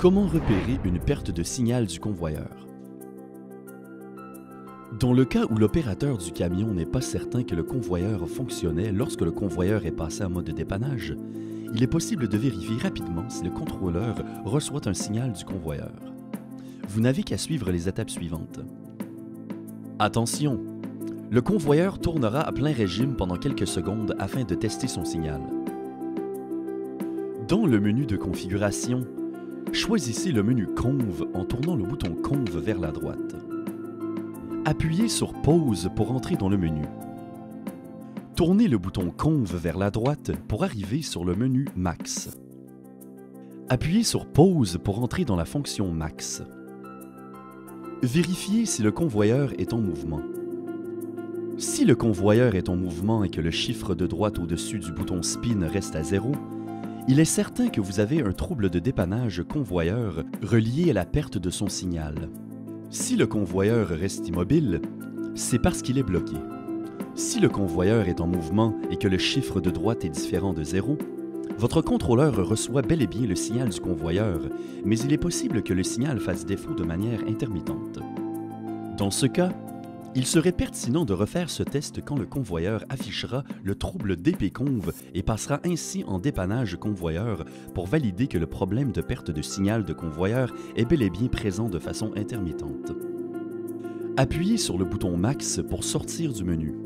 Comment repérer une perte de signal du convoyeur? Dans le cas où l'opérateur du camion n'est pas certain que le convoyeur fonctionnait lorsque le convoyeur est passé en mode dépannage, il est possible de vérifier rapidement si le contrôleur reçoit un signal du convoyeur. Vous n'avez qu'à suivre les étapes suivantes. Attention! Le convoyeur tournera à plein régime pendant quelques secondes afin de tester son signal. Dans le menu de configuration, choisissez le menu Conv en tournant le bouton Conv vers la droite. Appuyez sur Pause pour entrer dans le menu. Tournez le bouton Conv vers la droite pour arriver sur le menu Max. Appuyez sur Pause pour entrer dans la fonction Max. Vérifiez si le convoyeur est en mouvement. Si le convoyeur est en mouvement et que le chiffre de droite au-dessus du bouton Spin reste à 0, il est certain que vous avez un trouble de dépannage convoyeur relié à la perte de son signal. Si le convoyeur reste immobile, c'est parce qu'il est bloqué. Si le convoyeur est en mouvement et que le chiffre de droite est différent de 0, votre contrôleur reçoit bel et bien le signal du convoyeur, mais il est possible que le signal fasse défaut de manière intermittente. Dans ce cas, il serait pertinent de refaire ce test quand le convoyeur affichera le trouble DP-Conv et passera ainsi en dépannage convoyeur pour valider que le problème de perte de signal de convoyeur est bel et bien présent de façon intermittente. Appuyez sur le bouton Max pour sortir du menu.